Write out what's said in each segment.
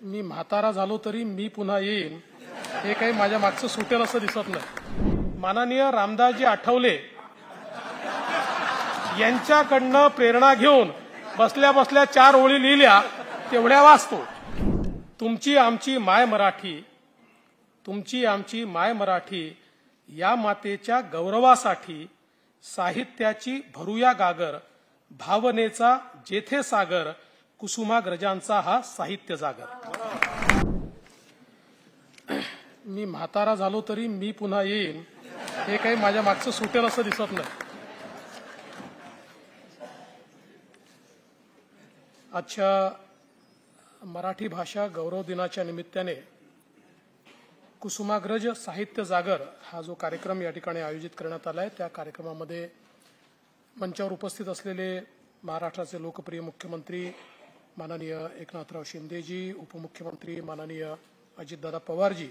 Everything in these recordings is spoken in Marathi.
मी म्हातारा झालो तरी मी पुन्हा येईन हे काही माझ्या मागचं सुटेल असं दिसत नाही। माननीय रामदासजी आठवले यांच्याकडनं प्रेरणा घेऊन बसल्या बसल्या 4 ओळी लिहिल्या, तेवढ्या वाचतो। तुमची आमची माय मराठी, तुमची आमची माय मराठी, या मातेच्या गौरवासाठी साहित्याची भरूया गागर, भावनेचा जेथे सागर, कुसुमाग्रजांचा हा साहित्य जागर। मी म्हातारा झालो तरी मी पुन्हा येईन हे काही माझ्या मागचं सुटेल असं दिसत नाही। आजच्या मराठी भाषा गौरव दिनाच्या निमित्ताने कुसुमाग्रज साहित्य जागर हा जो कार्यक्रम या ठिकाणी आयोजित करण्यात आला आहे, त्या कार्यक्रमामध्ये मंचावर उपस्थित असलेले महाराष्ट्राचे लोकप्रिय मुख्यमंत्री माननीय एकनाथराव शिंदेजी, उपमुख्यमंत्री माननीय अजितदादा पवारजी,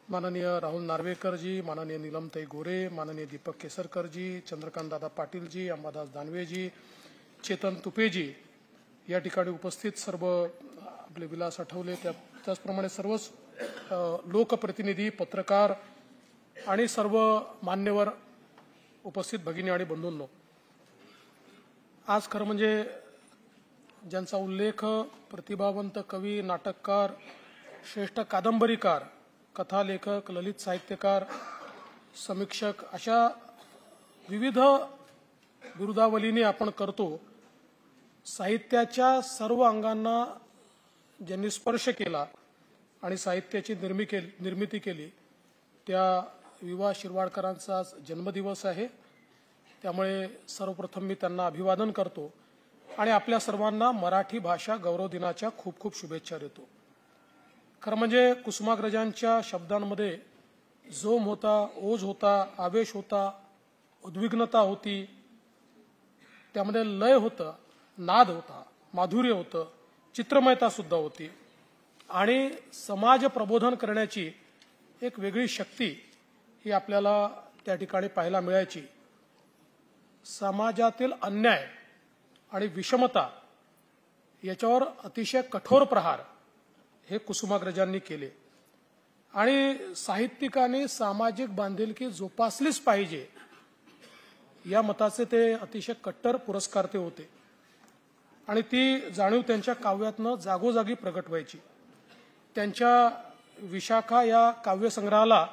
माननीय राहुल नार्वेकरजी, माननीय नीलमताई गोरे, माननीय दीपक केसरकरजी, चंद्रकांतदादा पाटीलजी, अंबादास दानवेजी, चेतन तुपेजी, या ठिकाणी उपस्थित सर्व आपले विलास आठवले, त्याचप्रमाणे सर्वच लोकप्रतिनिधी, पत्रकार आणि सर्व मान्यवर उपस्थित भगिनी आणि बंधूंनो, आज खरं म्हणजे ज्यांचा उल्लेख प्रतिभावंत कवी, नाटककार, श्रेष्ठ कादंबरीकार, कथालेखक, ललित साहित्यकार, समीक्षक अशा विविध बिरुदावलीने आपण करतो, साहित्याच्या सर्व अंगांना ज्यांनी स्पर्श केला आणि साहित्याची निर्मिती केली, त्या विवा शिरवाडकरांचा जन्मदिवस आहे। त्यामुळे सर्वप्रथम मी त्यांना अभिवादन करतो आणि आपल्या सर्वांना मराठी भाषा गौरव दिनाच्या खूप खूप शुभेच्छा देतो। खरं म्हणजे कुसुमाग्रजांच्या शब्दांमध्ये जोम होता, ओज होता, आवेश होता, उद्विग्नता होती, त्यामध्ये लय होतं, नाद होता, माधुर्य होतं, चित्रमयता सुद्धा होती आणि समाज प्रबोधन करण्याची एक वेगळी शक्ती ही आपल्याला त्या ठिकाणी पाहायला मिळायची। समाजातील अन्याय आणि विषमता याच्यावर अतिशय कठोर प्रहार हे कुसुमाग्रजांनी केले आणि साहित्यिकांनी सामाजिक बांधिलकी जोपासलीच पाहिजे या मताचे ते अतिशय कट्टर पुरस्कारते होते आणि ती जाणीव त्यांच्या काव्यातनं जागोजागी प्रगट व्हायची। त्यांच्या विशाखा या काव्यसंग्रहाला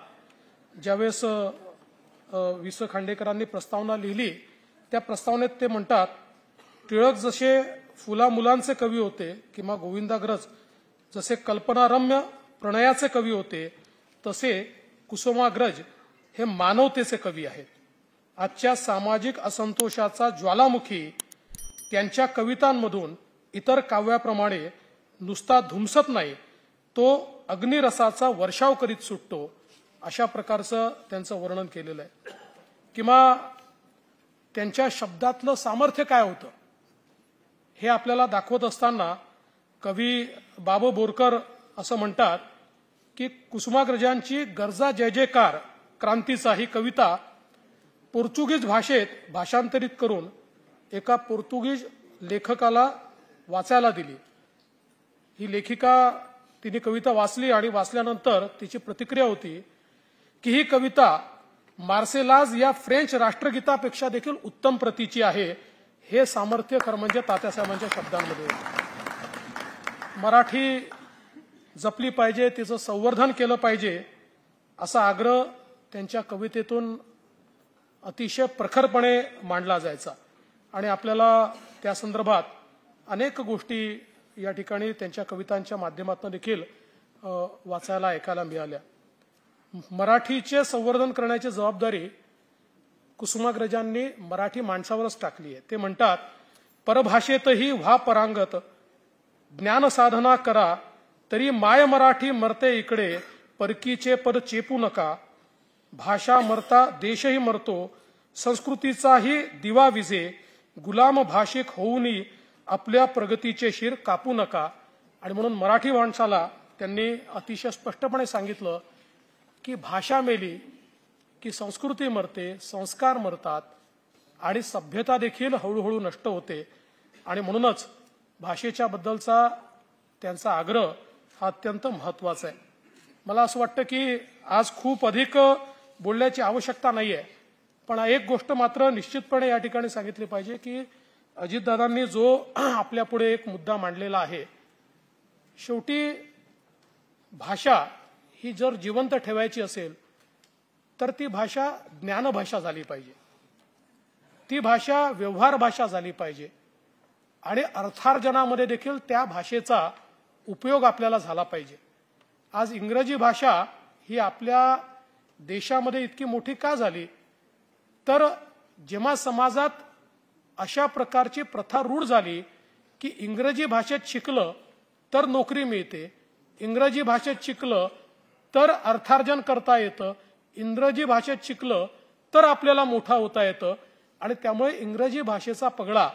ज्यावेळेस वि स खांडेकरांनी प्रस्तावना लिहिली, त्या प्रस्तावनेत ते म्हणतात, टिळक जसे फुला मुलांचे कवी होते किंवा गोविंदाग्रज जसे कल्पनारम्य प्रणयाचे कवी होते, तसे कुसुमाग्रज हे मानवतेचे कवी आहेत। आजच्या सामाजिक असंतोषाचा ज्वालामुखी त्यांच्या कवितांमधून इतर काव्याप्रमाणे नुसता धुमसत नाही, तो अग्निरसाचा वर्षाव करीत सुटतो, अशा प्रकारचं त्यांचं वर्णन केलेलं आहे। किंवा त्यांच्या शब्दातलं सामर्थ्य काय होतं हे आपल्याला दाखवत असताना कवी बाबू बोरकर असं म्हणतात की कुसुमाग्रजांची गरजा जय जयकार क्रांतीचा ही कविता पोर्तुगीज भाषेत भाषांतरित करून एका पोर्तुगीज लेखकाला वाचायला दिली। ही लेखिका तिने कविता वाचली आणि वाचल्यानंतर तिची प्रतिक्रिया होती की ही कविता मार्सेलाज या फ्रेंच राष्ट्रगीतापेक्षा देखील उत्तम प्रतीची आहे। हे सामर्थ्य खरं म्हणजे तात्यासाहेबांच्या शब्दांमध्ये मराठी जपली पाहिजे, तिचं संवर्धन केलं पाहिजे असा आग्रह त्यांच्या कवितेतून अतिशय प्रखरपणे मांडला जायचा आणि आपल्याला त्या संदर्भात अनेक गोष्टी या ठिकाणी त्यांच्या कवितांच्या माध्यमातून देखील वाचायला ऐकायला मिळाल्या। मराठीचे संवर्धन करण्याची जबाबदारी कुसुमाग्रजांनी मराठी माणसावरच टाकली आहे। ते म्हणतात, परभाषेतही व्हा परांगत, ज्ञानसाधना करा, तरी माय मराठी मरते इकडे, परकीचे पर चेपू नका, भाषा मरता देशही मरतो, संस्कृतीचाही दिवा विझे, गुलाम भाषिक होऊनी आपल्या प्रगतीचे शिर कापू नका। आणि म्हणून मराठी माणसाला त्यांनी अतिशय स्पष्टपणे सांगितलं की भाषा मेली की संस्कृती मरते, संस्कार मरतात आणि सभ्यता देखील हळूहळू नष्ट होते। आणि म्हणूनच भाषेच्या बद्दलचा त्यांचा आग्रह हा अत्यंत महत्वाचा आहे. मला असं वाटतं की आज खूप अधिक बोलण्याची आवश्यकता नाहीये, पण एक गोष्ट मात्र निश्चितपणे या ठिकाणी सांगितली पाहिजे की अजितदादांनी जो आपल्यापुढे एक मुद्दा मांडलेला आहे, शेवटी भाषा ही जर जिवंत ठेवायची असेल तर ती भाषा ज्ञानभाषा झाली पाहिजे, ती भाषा व्यवहार भाषा झाली पाहिजे आणि अर्थार्जनामध्ये देखील त्या भाषेचा उपयोग आपल्याला झाला पाहिजे. आज इंग्रजी भाषा ही आपल्या देशामध्ये इतकी मोठी का झाली, तर जेव्हा समाजात अशा प्रकारची प्रथा रूढ झाली की इंग्रजी भाषेत शिकलं तर नोकरी मिळते, इंग्रजी भाषेत शिकलं तर अर्थार्जन करता येतं, इंग्रजी भाषेत शिकलं तर आपल्याला मोठा होता येतं आणि त्यामुळे इंग्रजी भाषेचा पगडा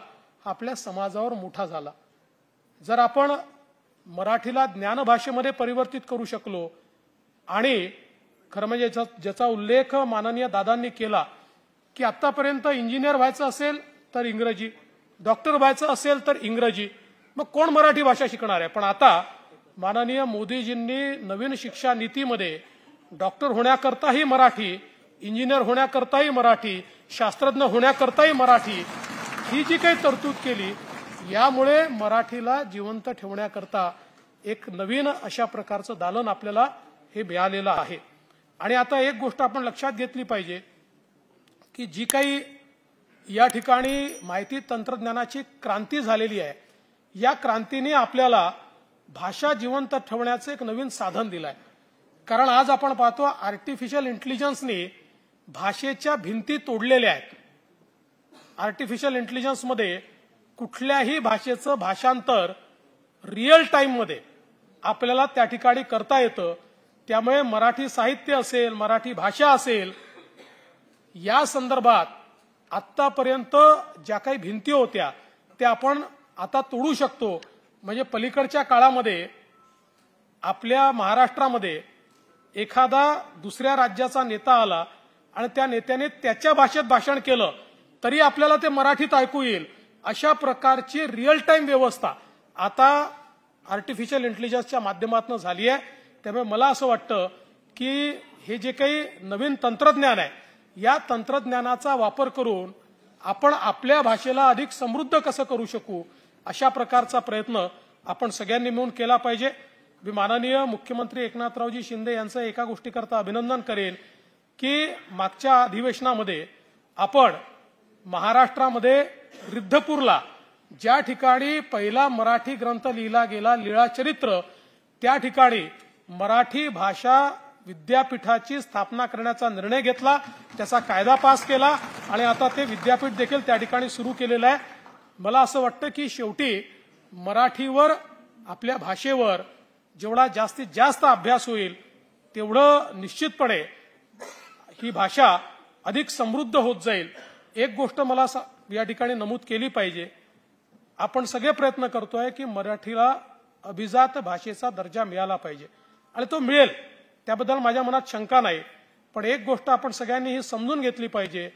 आपल्या समाजावर मोठा झाला. जर आपण मराठीला ज्ञानभाषेमध्ये परिवर्तित करू शकलो आणि खरं म्हणजे ज्याचा उल्लेख माननीय दादांनी केला की आतापर्यंत इंजिनियर व्हायचं असेल तर इंग्रजी, डॉक्टर व्हायचं असेल तर इंग्रजी, मग कोण मराठी भाषा शिकणार आहे. पण आता माननीय मोदीजींनी नवीन शिक्षा नीतीमध्ये डॉक्टर होण्याकरताही मराठी, इंजिनियर होण्याकरताही मराठी, शास्त्रज्ञ होण्याकरताही मराठी, ही जी काही तरतूद केली यामुळे मराठीला जिवंत ठेवण्याकरता एक नवीन अशा प्रकारचं दालन आपल्याला हे मिळालेलं आहे. आणि आता एक गोष्ट आपण लक्षात घेतली पाहिजे की जी काही या ठिकाणी माहिती तंत्रज्ञानाची क्रांती झालेली आहे, या क्रांतीने आपल्याला भाषा जिवंत ठेवण्याचं एक नवीन साधन दिलं आहे. कारण आज आपण पाहतो आर्टिफिशियल इंटेलिजन्सने भाषेच्या भिंती तोडलेल्या आहेत. आर्टिफिशियल इंटेलिजन्समध्ये कुठल्याही भाषेचं भाषांतर रिअल टाइममध्ये आपल्याला त्या ठिकाणी करता येतं. त्यामुळे मराठी साहित्य असेल, मराठी भाषा असेल, या संदर्भात आत्तापर्यंत ज्या काही भिंती होत्या त्या आपण आता तोडू शकतो. म्हणजे पलीकडच्या काळामध्ये आपल्या महाराष्ट्रामध्ये एखादा दुसऱ्या राज्याचा नेता आला आणि त्या नेत्याने त्याच्या भाषेत भाषण केलं तरी आपल्याला ते मराठीत ऐकू येईल, अशा प्रकारची रिअल टाइम व्यवस्था आता आर्टिफिशियल इंटेलिजन्सच्या माध्यमातून झाली आहे. त्यामुळे मला असं वाटतं की हे जे काही नवीन तंत्रज्ञान आहे, या तंत्रज्ञानाचा वापर करून आपण आपल्या भाषेला अधिक समृद्ध कसं करू शकू, अशा प्रकारचा प्रयत्न आपण सगळ्यांनी मिळून केला पाहिजे. मी माननीय मुख्यमंत्री एकनाथरावजी शिंदे यांचं एका गोष्टीकरता अभिनंदन करेन की मागच्या अधिवेशनामध्ये आपण महाराष्ट्रामध्ये रिद्धपूरला ज्या ठिकाणी पहिला मराठी ग्रंथ लिहिला गेला, लीळाचरित्र, त्या ठिकाणी मराठी भाषा विद्यापीठाची स्थापना करण्याचा निर्णय घेतला, त्याचा कायदा पास केला आणि आता ते विद्यापीठ देखील त्या ठिकाणी सुरू केलेलं आहे. मला असं वाटतं की शेवटी मराठीवर, आपल्या भाषेवर जेवढा जास्तीत जास्त अभ्यास होईल तेवढं निश्चितपणे ही भाषा अधिक समृद्ध होत जाईल. एक गोष्ट मला या ठिकाणी नमूद केली पाहिजे, आपण सगळे प्रयत्न करतोय की मराठीला अभिजात भाषेचा दर्जा मिळाला पाहिजे आणि तो मिळेल, त्याबद्दल माझ्या मनात शंका नाही. पण एक गोष्ट आपण सगळ्यांनी ही समजून घेतली पाहिजे,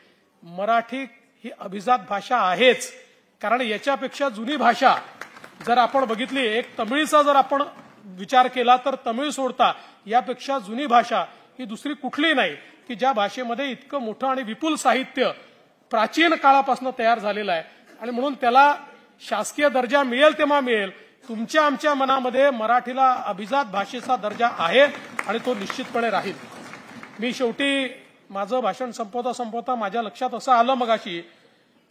मराठी ही अभिजात भाषा आहेच. कारण याच्यापेक्षा जुनी भाषा जर आपण बघितली, एक तमिळीचा जर आपण विचार केला तर तमिळ सोडता यापेक्षा जुनी भाषा ही दुसरी कुठली नाही की ज्या भाषेमध्ये इतकं मोठं आणि विपुल साहित्य प्राचीन काळापासून तयार झालेलं आहे. आणि म्हणून त्याला शासकीय दर्जा मिळेल तेव्हा मिळेल. तुमच्या आमच्या मनामध्ये मराठीला अभिजात भाषेचा दर्जा आहे आणि तो निश्चितपणे राहील. मी शेवटी माझं भाषण संपवता माझ्या लक्षात असं आलं मगाशी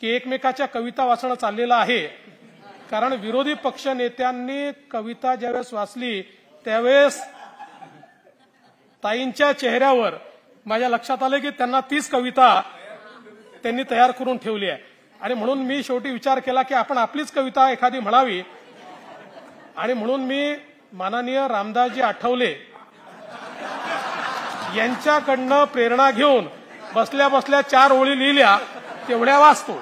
की एकमेकाच्या कविता वाचणं चाललेलं आहे. कारण विरोधी पक्ष नेत्यांनी कविता ज्यावेळेस वाचली त्यावेळेस ताईंच्या चेहऱ्यावर माझ्या लक्षात आलं की त्यांना तीच कविता त्यांनी तयार करून ठेवली आहे. आणि म्हणून मी शेवटी विचार केला की आपण आपलीच कविता एखादी म्हणावी. आणि म्हणून मी माननीय रामदासजी आठवले यांच्याकडनं प्रेरणा घेऊन बसल्या बसल्या 4 ओळी लिहिल्या, तेवढ्या वाचतो.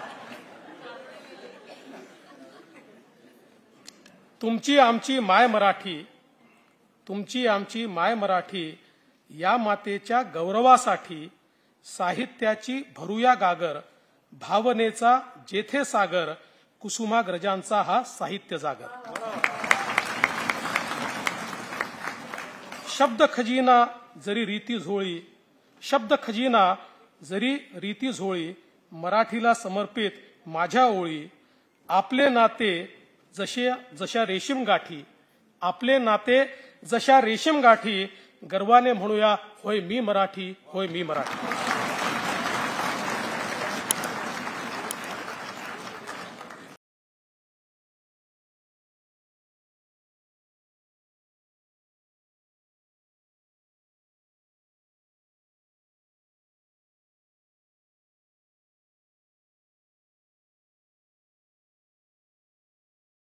तुमची आमची माय मराठी, तुमची आमची माय मराठी, या मातेच्या गौरवासाठी साहित्याची भरूया गागर, भावनेचा जेथे सागर, कुसुमाग्रजांचा हा साहित्य जागर. शब्द खजिना जरी रीती झोळी, शब्द खजिना जरी रीती झोळी, मराठीला समर्पित माझ्या ओळी. आपले नाते जशा रेशीम गाठी, आपले नाते जशा रेशीम गाठी, गर्वाने म्हणूया होय मी मराठी, होय मी मराठी.